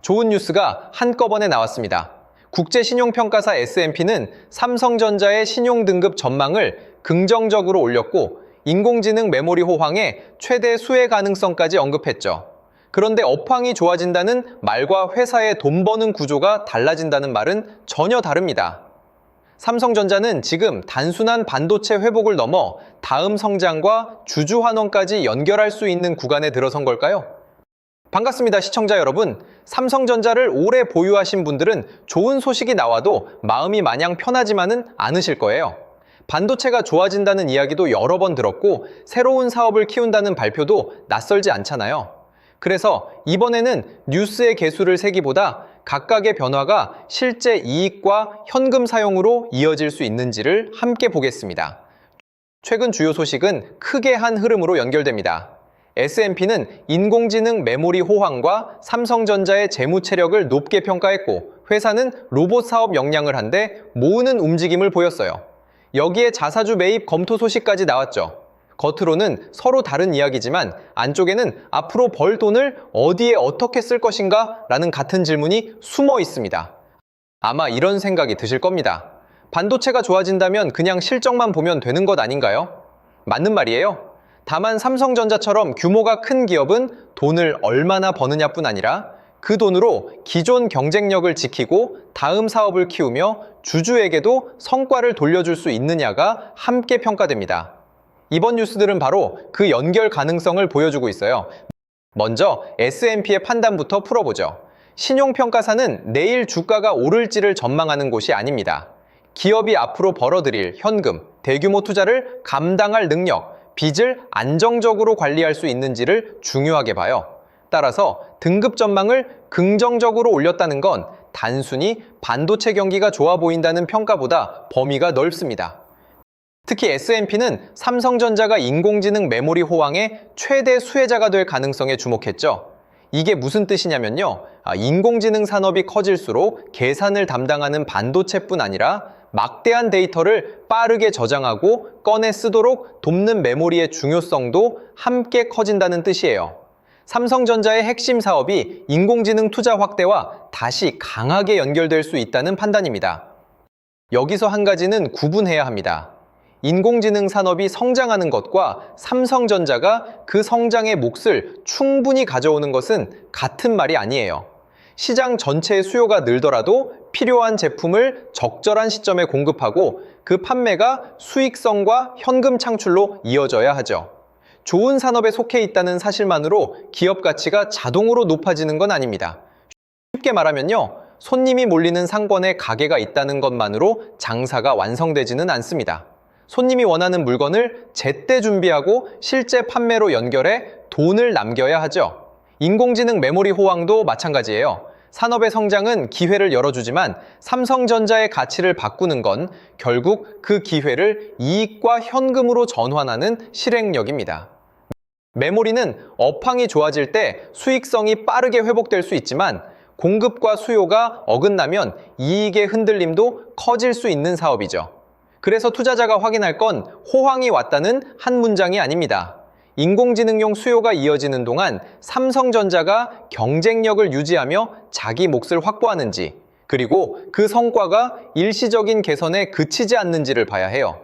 좋은 뉴스가 한꺼번에 나왔습니다. 국제신용평가사 S&P는 삼성전자의 신용등급 전망을 긍정적으로 올렸고 인공지능 메모리 호황의 최대 수혜 가능성까지 언급했죠. 그런데 업황이 좋아진다는 말과 회사의 돈 버는 구조가 달라진다는 말은 전혀 다릅니다. 삼성전자는 지금 단순한 반도체 회복을 넘어 다음 성장과 주주 환원까지 연결할 수 있는 구간에 들어선 걸까요? 반갑습니다, 시청자 여러분. 삼성전자를 오래 보유하신 분들은 좋은 소식이 나와도 마음이 마냥 편하지만은 않으실 거예요. 반도체가 좋아진다는 이야기도 여러 번 들었고 새로운 사업을 키운다는 발표도 낯설지 않잖아요. 그래서 이번에는 뉴스의 개수를 세기보다 각각의 변화가 실제 이익과 현금 사용으로 이어질 수 있는지를 함께 보겠습니다. 최근 주요 소식은 크게 한 흐름으로 연결됩니다. S&P는 인공지능 메모리 호황과 삼성전자의 재무 체력을 높게 평가했고 회사는 로봇 사업 역량을 한데 모으는 움직임을 보였어요. 여기에 자사주 매입 검토 소식까지 나왔죠. 겉으로는 서로 다른 이야기지만 안쪽에는 앞으로 벌 돈을 어디에 어떻게 쓸 것인가? 라는 같은 질문이 숨어 있습니다. 아마 이런 생각이 드실 겁니다. 반도체가 좋아진다면 그냥 실적만 보면 되는 것 아닌가요? 맞는 말이에요. 다만 삼성전자처럼 규모가 큰 기업은 돈을 얼마나 버느냐뿐 아니라 그 돈으로 기존 경쟁력을 지키고 다음 사업을 키우며 주주에게도 성과를 돌려줄 수 있느냐가 함께 평가됩니다. 이번 뉴스들은 바로 그 연결 가능성을 보여주고 있어요. 먼저 S&P의 판단부터 풀어보죠. 신용평가사는 내일 주가가 오를지를 전망하는 곳이 아닙니다. 기업이 앞으로 벌어들일 현금, 대규모 투자를 감당할 능력, 빚을 안정적으로 관리할 수 있는지를 중요하게 봐요. 따라서 등급 전망을 긍정적으로 올렸다는 건 단순히 반도체 경기가 좋아 보인다는 평가보다 범위가 넓습니다. 특히 S&P는 삼성전자가 인공지능 메모리 호황의 최대 수혜자가 될 가능성에 주목했죠. 이게 무슨 뜻이냐면요. 인공지능 산업이 커질수록 계산을 담당하는 반도체뿐 아니라 막대한 데이터를 빠르게 저장하고 꺼내 쓰도록 돕는 메모리의 중요성도 함께 커진다는 뜻이에요. 삼성전자의 핵심 사업이 인공지능 투자 확대와 다시 강하게 연결될 수 있다는 판단입니다. 여기서 한 가지는 구분해야 합니다. 인공지능 산업이 성장하는 것과 삼성전자가 그 성장의 몫을 충분히 가져오는 것은 같은 말이 아니에요. 시장 전체의 수요가 늘더라도 필요한 제품을 적절한 시점에 공급하고 그 판매가 수익성과 현금 창출로 이어져야 하죠. 좋은 산업에 속해 있다는 사실만으로 기업 가치가 자동으로 높아지는 건 아닙니다. 쉽게 말하면요. 손님이 몰리는 상권에 가게가 있다는 것만으로 장사가 완성되지는 않습니다. 손님이 원하는 물건을 제때 준비하고 실제 판매로 연결해 돈을 남겨야 하죠. 인공지능 메모리 호황도 마찬가지예요. 산업의 성장은 기회를 열어주지만 삼성전자의 가치를 바꾸는 건 결국 그 기회를 이익과 현금으로 전환하는 실행력입니다. 메모리는 업황이 좋아질 때 수익성이 빠르게 회복될 수 있지만 공급과 수요가 어긋나면 이익의 흔들림도 커질 수 있는 사업이죠. 그래서 투자자가 확인할 건 호황이 왔다는 한 문장이 아닙니다. 인공지능용 수요가 이어지는 동안 삼성전자가 경쟁력을 유지하며 자기 몫을 확보하는지, 그리고 그 성과가 일시적인 개선에 그치지 않는지를 봐야 해요.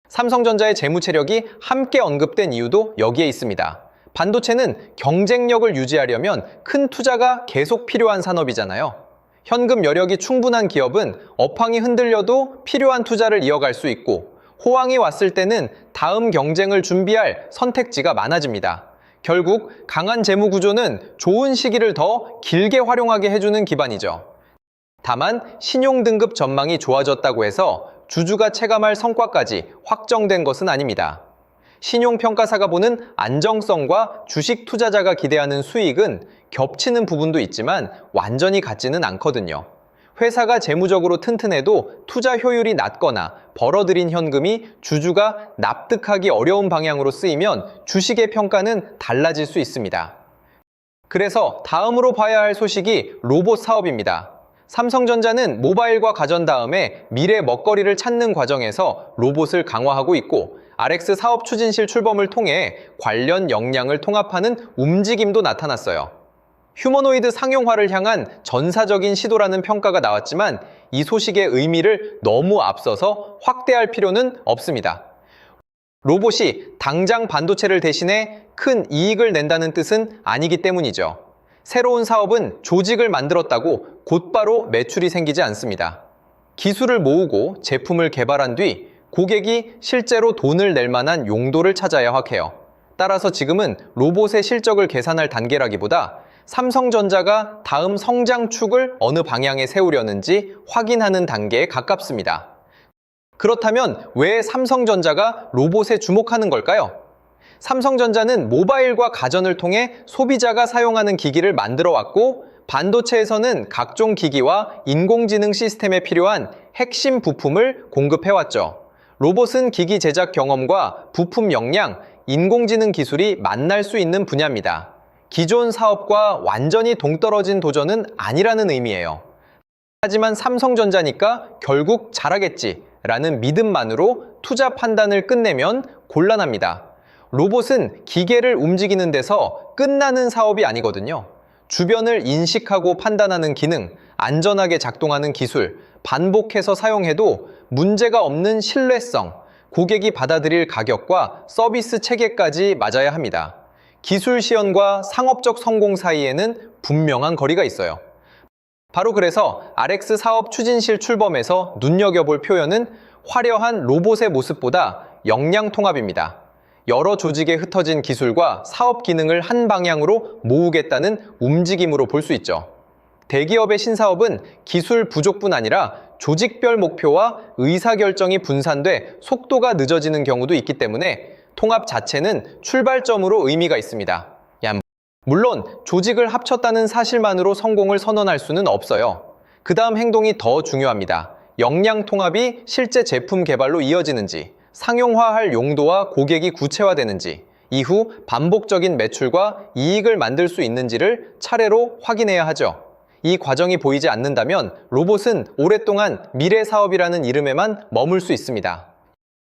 삼성전자의 재무 체력이 함께 언급된 이유도 여기에 있습니다. 반도체는 경쟁력을 유지하려면 큰 투자가 계속 필요한 산업이잖아요. 현금 여력이 충분한 기업은 업황이 흔들려도 필요한 투자를 이어갈 수 있고 호황이 왔을 때는 다음 경쟁을 준비할 선택지가 많아집니다. 결국 강한 재무 구조는 좋은 시기를 더 길게 활용하게 해주는 기반이죠. 다만 신용등급 전망이 좋아졌다고 해서 주주가 체감할 성과까지 확정된 것은 아닙니다. 신용평가사가 보는 안정성과 주식 투자자가 기대하는 수익은 겹치는 부분도 있지만 완전히 같지는 않거든요. 회사가 재무적으로 튼튼해도 투자 효율이 낮거나 벌어들인 현금이 주주가 납득하기 어려운 방향으로 쓰이면 주식의 평가는 달라질 수 있습니다. 그래서 다음으로 봐야 할 소식이 로봇 사업입니다. 삼성전자는 모바일과 가전 다음에 미래 먹거리를 찾는 과정에서 로봇을 강화하고 있고 RX 사업 추진실 출범을 통해 관련 역량을 통합하는 움직임도 나타났어요. 휴머노이드 상용화를 향한 전사적인 시도라는 평가가 나왔지만 이 소식의 의미를 너무 앞서서 확대할 필요는 없습니다. 로봇이 당장 반도체를 대신해 큰 이익을 낸다는 뜻은 아니기 때문이죠. 새로운 사업은 조직을 만들었다고 곧바로 매출이 생기지 않습니다. 기술을 모으고 제품을 개발한 뒤 고객이 실제로 돈을 낼 만한 용도를 찾아야 해요. 따라서 지금은 로봇의 실적을 계산할 단계라기보다 삼성전자가 다음 성장축을 어느 방향에 세우려는지 확인하는 단계에 가깝습니다. 그렇다면 왜 삼성전자가 로봇에 주목하는 걸까요? 삼성전자는 모바일과 가전을 통해 소비자가 사용하는 기기를 만들어 왔고, 반도체에서는 각종 기기와 인공지능 시스템에 필요한 핵심 부품을 공급해왔죠. 로봇은 기기 제작 경험과 부품 역량, 인공지능 기술이 만날 수 있는 분야입니다. 기존 사업과 완전히 동떨어진 도전은 아니라는 의미예요. 하지만 삼성전자니까 결국 잘하겠지 라는 믿음만으로 투자 판단을 끝내면 곤란합니다. 로봇은 기계를 움직이는 데서 끝나는 사업이 아니거든요. 주변을 인식하고 판단하는 기능, 안전하게 작동하는 기술, 반복해서 사용해도 문제가 없는 신뢰성, 고객이 받아들일 가격과 서비스 체계까지 맞아야 합니다. 기술 시연과 상업적 성공 사이에는 분명한 거리가 있어요. 바로 그래서 RX 사업 추진실 출범에서 눈여겨볼 표현은 화려한 로봇의 모습보다 역량 통합입니다. 여러 조직에 흩어진 기술과 사업 기능을 한 방향으로 모으겠다는 움직임으로 볼 수 있죠. 대기업의 신사업은 기술 부족뿐 아니라 조직별 목표와 의사결정이 분산돼 속도가 늦어지는 경우도 있기 때문에 통합 자체는 출발점으로 의미가 있습니다. 물론 조직을 합쳤다는 사실만으로 성공을 선언할 수는 없어요. 그 다음 행동이 더 중요합니다. 역량 통합이 실제 제품 개발로 이어지는지, 상용화할 용도와 고객이 구체화되는지, 이후 반복적인 매출과 이익을 만들 수 있는지를 차례로 확인해야 하죠. 이 과정이 보이지 않는다면 로봇은 오랫동안 미래 사업이라는 이름에만 머물 수 있습니다.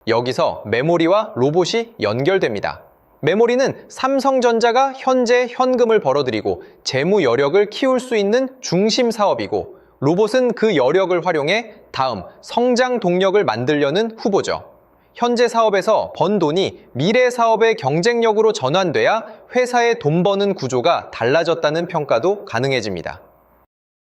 여기서 메모리와 로봇이 연결됩니다. 메모리는 삼성전자가 현재 현금을 벌어들이고 재무 여력을 키울 수 있는 중심 사업이고, 로봇은 그 여력을 활용해 다음 성장 동력을 만들려는 후보죠. 현재 사업에서 번 돈이 미래 사업의 경쟁력으로 전환돼야 회사의 돈 버는 구조가 달라졌다는 평가도 가능해집니다.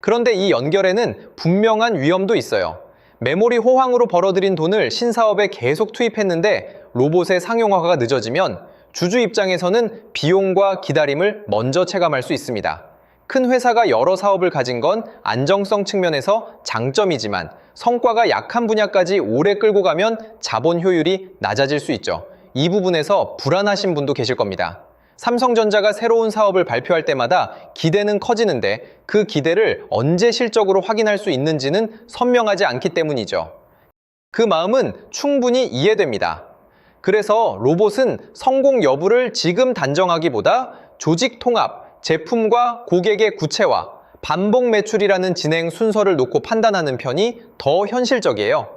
그런데 이 연결에는 분명한 위험도 있어요. 메모리 호황으로 벌어들인 돈을 신사업에 계속 투입했는데 로봇의 상용화가 늦어지면 주주 입장에서는 비용과 기다림을 먼저 체감할 수 있습니다. 큰 회사가 여러 사업을 가진 건 안정성 측면에서 장점이지만 성과가 약한 분야까지 오래 끌고 가면 자본 효율이 낮아질 수 있죠. 이 부분에서 불안하신 분도 계실 겁니다. 삼성전자가 새로운 사업을 발표할 때마다 기대는 커지는데 그 기대를 언제 실적으로 확인할 수 있는지는 선명하지 않기 때문이죠. 그 마음은 충분히 이해됩니다. 그래서 로봇은 성공 여부를 지금 단정하기보다 조직 통합, 제품과 고객의 구체화, 반복 매출이라는 진행 순서를 놓고 판단하는 편이 더 현실적이에요.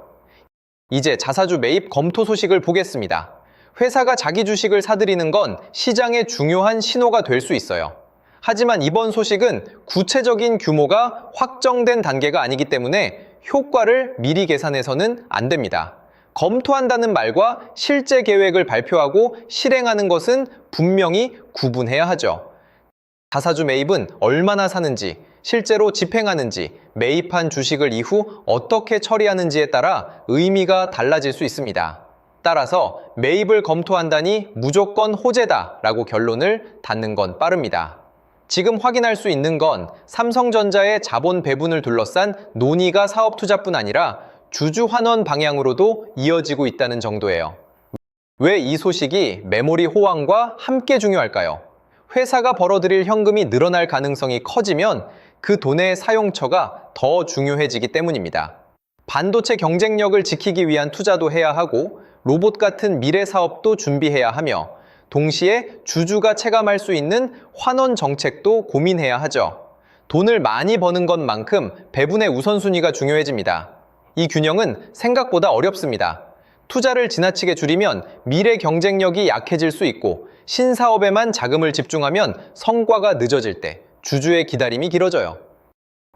이제 자사주 매입 검토 소식을 보겠습니다. 회사가 자기 주식을 사들이는 건 시장의 중요한 신호가 될 수 있어요. 하지만 이번 소식은 구체적인 규모가 확정된 단계가 아니기 때문에 효과를 미리 계산해서는 안 됩니다. 검토한다는 말과 실제 계획을 발표하고 실행하는 것은 분명히 구분해야 하죠. 자사주 매입은 얼마나 사는지, 실제로 집행하는지, 매입한 주식을 이후 어떻게 처리하는지에 따라 의미가 달라질 수 있습니다. 따라서 매입을 검토한다니 무조건 호재다라고 결론을 닫는 건 빠릅니다. 지금 확인할 수 있는 건 삼성전자의 자본 배분을 둘러싼 논의가 사업 투자뿐 아니라 주주 환원 방향으로도 이어지고 있다는 정도예요. 왜 이 소식이 메모리 호황과 함께 중요할까요? 회사가 벌어들일 현금이 늘어날 가능성이 커지면 그 돈의 사용처가 더 중요해지기 때문입니다. 반도체 경쟁력을 지키기 위한 투자도 해야 하고 로봇 같은 미래 사업도 준비해야 하며 동시에 주주가 체감할 수 있는 환원 정책도 고민해야 하죠. 돈을 많이 버는 것만큼 배분의 우선순위가 중요해집니다. 이 균형은 생각보다 어렵습니다. 투자를 지나치게 줄이면 미래 경쟁력이 약해질 수 있고 신사업에만 자금을 집중하면 성과가 늦어질 때 주주의 기다림이 길어져요.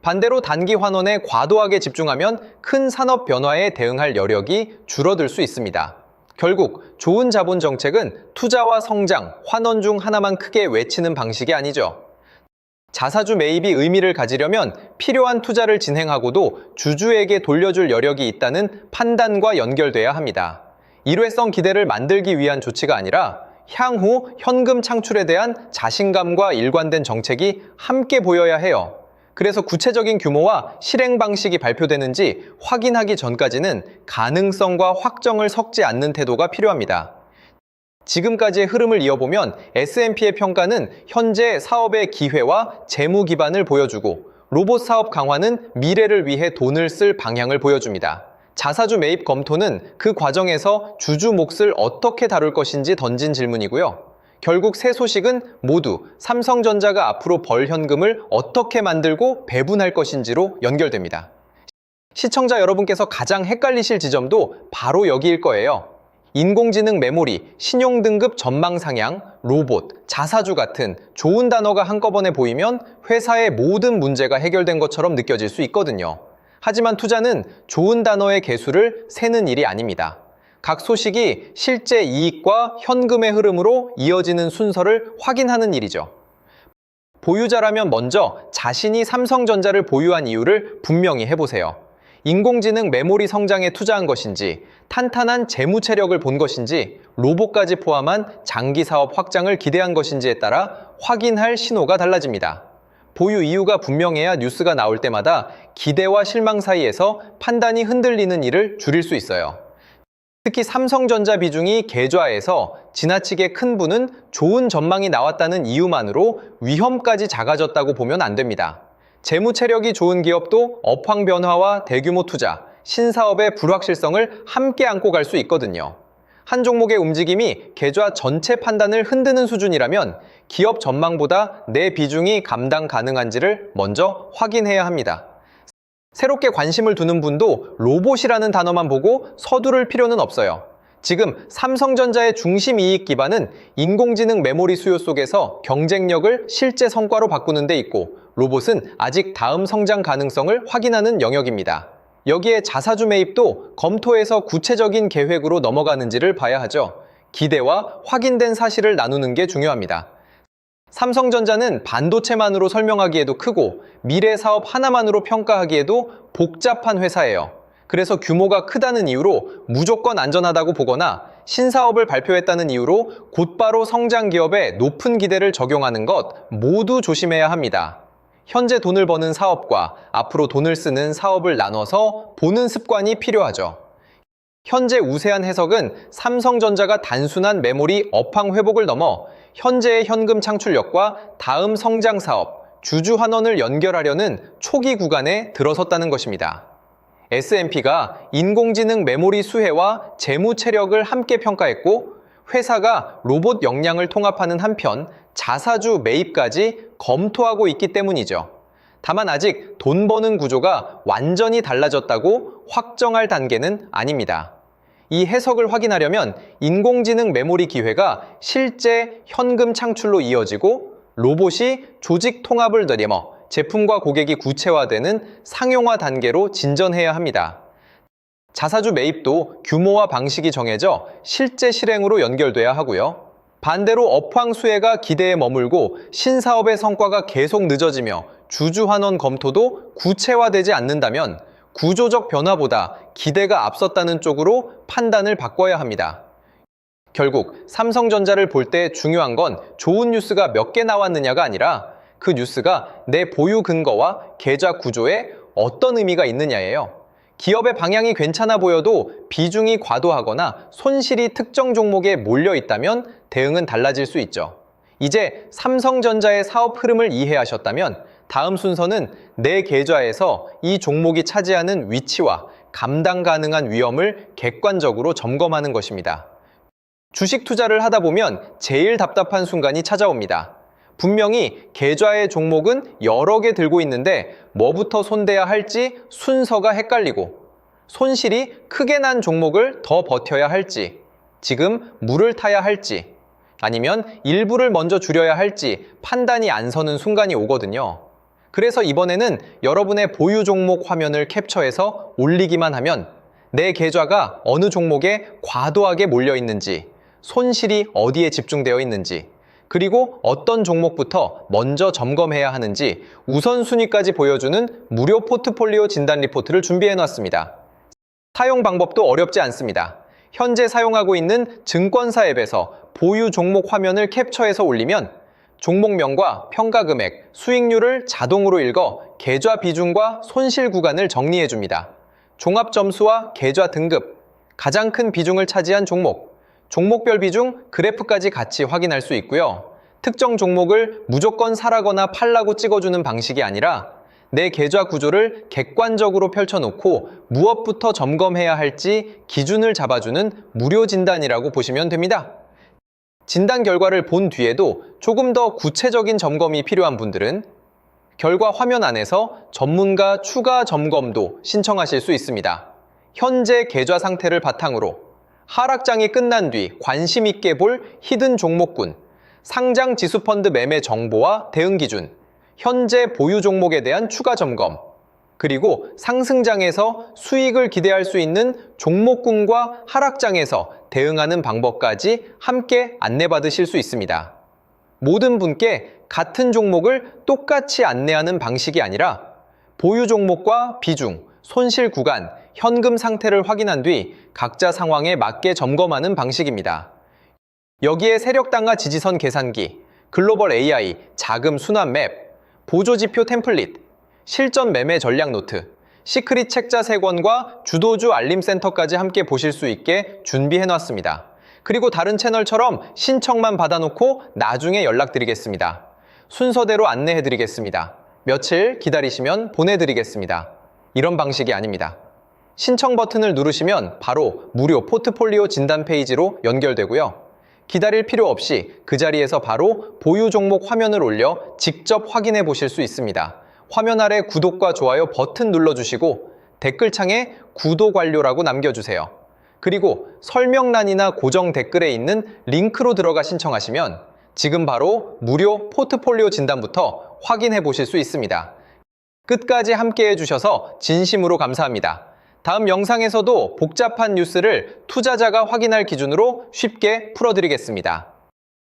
반대로 단기 환원에 과도하게 집중하면 큰 산업 변화에 대응할 여력이 줄어들 수 있습니다. 결국 좋은 자본 정책은 투자와 성장, 환원 중 하나만 크게 외치는 방식이 아니죠. 자사주 매입이 의미를 가지려면 필요한 투자를 진행하고도 주주에게 돌려줄 여력이 있다는 판단과 연결돼야 합니다. 일회성 기대를 만들기 위한 조치가 아니라 향후 현금 창출에 대한 자신감과 일관된 정책이 함께 보여야 해요. 그래서 구체적인 규모와 실행 방식이 발표되는지 확인하기 전까지는 가능성과 확정을 섞지 않는 태도가 필요합니다. 지금까지의 흐름을 이어보면 S&P의 평가는 현재 사업의 기회와 재무 기반을 보여주고 로봇 사업 강화는 미래를 위해 돈을 쓸 방향을 보여줍니다. 자사주 매입 검토는 그 과정에서 주주 몫을 어떻게 다룰 것인지 던진 질문이고요. 결국 세 소식은 모두 삼성전자가 앞으로 벌 현금을 어떻게 만들고 배분할 것인지로 연결됩니다. 시청자 여러분께서 가장 헷갈리실 지점도 바로 여기일 거예요. 인공지능 메모리, 신용등급 전망 상향, 로봇, 자사주 같은 좋은 단어가 한꺼번에 보이면 회사의 모든 문제가 해결된 것처럼 느껴질 수 있거든요. 하지만 투자는 좋은 단어의 개수를 세는 일이 아닙니다. 각 소식이 실제 이익과 현금의 흐름으로 이어지는 순서를 확인하는 일이죠. 보유자라면 먼저 자신이 삼성전자를 보유한 이유를 분명히 해보세요. 인공지능 메모리 성장에 투자한 것인지, 탄탄한 재무 체력을 본 것인지, 로봇까지 포함한 장기 사업 확장을 기대한 것인지에 따라 확인할 신호가 달라집니다. 보유 이유가 분명해야 뉴스가 나올 때마다 기대와 실망 사이에서 판단이 흔들리는 일을 줄일 수 있어요. 특히 삼성전자 비중이 계좌에서 지나치게 큰 분은 좋은 전망이 나왔다는 이유만으로 위험까지 작아졌다고 보면 안 됩니다. 재무 체력이 좋은 기업도 업황 변화와 대규모 투자, 신사업의 불확실성을 함께 안고 갈 수 있거든요. 한 종목의 움직임이 계좌 전체 판단을 흔드는 수준이라면 기업 전망보다 내 비중이 감당 가능한지를 먼저 확인해야 합니다. 새롭게 관심을 두는 분도 로봇이라는 단어만 보고 서두를 필요는 없어요. 지금 삼성전자의 중심 이익 기반은 인공지능 메모리 수요 속에서 경쟁력을 실제 성과로 바꾸는 데 있고, 로봇은 아직 다음 성장 가능성을 확인하는 영역입니다. 여기에 자사주 매입도 검토해서 구체적인 계획으로 넘어가는지를 봐야 하죠. 기대와 확인된 사실을 나누는 게 중요합니다. 삼성전자는 반도체만으로 설명하기에도 크고 미래 사업 하나만으로 평가하기에도 복잡한 회사예요. 그래서 규모가 크다는 이유로 무조건 안전하다고 보거나 신사업을 발표했다는 이유로 곧바로 성장 기업에 높은 기대를 적용하는 것 모두 조심해야 합니다. 현재 돈을 버는 사업과 앞으로 돈을 쓰는 사업을 나눠서 보는 습관이 필요하죠. 현재 우세한 해석은 삼성전자가 단순한 메모리 업황 회복을 넘어 현재의 현금 창출력과 다음 성장 사업, 주주 환원을 연결하려는 초기 구간에 들어섰다는 것입니다. S&P가 인공지능 메모리 수혜와 재무 체력을 함께 평가했고, 회사가 로봇 역량을 통합하는 한편 자사주 매입까지 검토하고 있기 때문이죠. 다만 아직 돈 버는 구조가 완전히 달라졌다고 확정할 단계는 아닙니다. 이 해석을 확인하려면 인공지능 메모리 기회가 실제 현금 창출로 이어지고, 로봇이 조직 통합을 넘어 제품과 고객이 구체화되는 상용화 단계로 진전해야 합니다. 자사주 매입도 규모와 방식이 정해져 실제 실행으로 연결돼야 하고요. 반대로 업황 수혜가 기대에 머물고 신사업의 성과가 계속 늦어지며 주주 환원 검토도 구체화되지 않는다면 구조적 변화보다 기대가 앞섰다는 쪽으로 판단을 바꿔야 합니다. 결국 삼성전자를 볼 때 중요한 건 좋은 뉴스가 몇 개 나왔느냐가 아니라 그 뉴스가 내 보유 근거와 계좌 구조에 어떤 의미가 있느냐예요. 기업의 방향이 괜찮아 보여도 비중이 과도하거나 손실이 특정 종목에 몰려 있다면 대응은 달라질 수 있죠. 이제 삼성전자의 사업 흐름을 이해하셨다면 다음 순서는 내 계좌에서 이 종목이 차지하는 위치와 감당 가능한 위험을 객관적으로 점검하는 것입니다. 주식 투자를 하다 보면 제일 답답한 순간이 찾아옵니다. 분명히 계좌의 종목은 여러 개 들고 있는데 뭐부터 손대야 할지 순서가 헷갈리고, 손실이 크게 난 종목을 더 버텨야 할지, 지금 물을 타야 할지, 아니면 일부를 먼저 줄여야 할지 판단이 안 서는 순간이 오거든요. 그래서 이번에는 여러분의 보유 종목 화면을 캡처해서 올리기만 하면 내 계좌가 어느 종목에 과도하게 몰려 있는지, 손실이 어디에 집중되어 있는지, 그리고 어떤 종목부터 먼저 점검해야 하는지 우선순위까지 보여주는 무료 포트폴리오 진단 리포트를 준비해 놨습니다. 사용 방법도 어렵지 않습니다. 현재 사용하고 있는 증권사 앱에서 보유 종목 화면을 캡처해서 올리면 종목명과 평가 금액, 수익률을 자동으로 읽어 계좌 비중과 손실 구간을 정리해 줍니다. 종합 점수와 계좌 등급, 가장 큰 비중을 차지한 종목, 종목별 비중, 그래프까지 같이 확인할 수 있고요. 특정 종목을 무조건 사라거나 팔라고 찍어주는 방식이 아니라 내 계좌 구조를 객관적으로 펼쳐놓고 무엇부터 점검해야 할지 기준을 잡아주는 무료 진단이라고 보시면 됩니다. 진단 결과를 본 뒤에도 조금 더 구체적인 점검이 필요한 분들은 결과 화면 안에서 전문가 추가 점검도 신청하실 수 있습니다. 현재 계좌 상태를 바탕으로 하락장이 끝난 뒤 관심 있게 볼 히든 종목군, 상장 지수펀드 매매 정보와 대응 기준, 현재 보유 종목에 대한 추가 점검, 그리고 상승장에서 수익을 기대할 수 있는 종목군과 하락장에서 대응하는 방법까지 함께 안내받으실 수 있습니다. 모든 분께 같은 종목을 똑같이 안내하는 방식이 아니라 보유 종목과 비중, 손실 구간, 현금 상태를 확인한 뒤 각자 상황에 맞게 점검하는 방식입니다. 여기에 세력당화 지지선 계산기, 글로벌 AI, 자금 순환 맵, 보조지표 템플릿, 실전 매매 전략 노트, 시크릿 책자 3권과 주도주 알림센터까지 함께 보실 수 있게 준비해놨습니다. 그리고 다른 채널처럼 신청만 받아놓고 나중에 연락드리겠습니다. 순서대로 안내해드리겠습니다. 며칠 기다리시면 보내드리겠습니다. 이런 방식이 아닙니다. 신청 버튼을 누르시면 바로 무료 포트폴리오 진단 페이지로 연결되고요. 기다릴 필요 없이 그 자리에서 바로 보유 종목 화면을 올려 직접 확인해 보실 수 있습니다. 화면 아래 구독과 좋아요 버튼 눌러주시고 댓글창에 구독 완료라고 남겨주세요. 그리고 설명란이나 고정 댓글에 있는 링크로 들어가 신청하시면 지금 바로 무료 포트폴리오 진단부터 확인해 보실 수 있습니다. 끝까지 함께 해주셔서 진심으로 감사합니다. 다음 영상에서도 복잡한 뉴스를 투자자가 확인할 기준으로 쉽게 풀어드리겠습니다.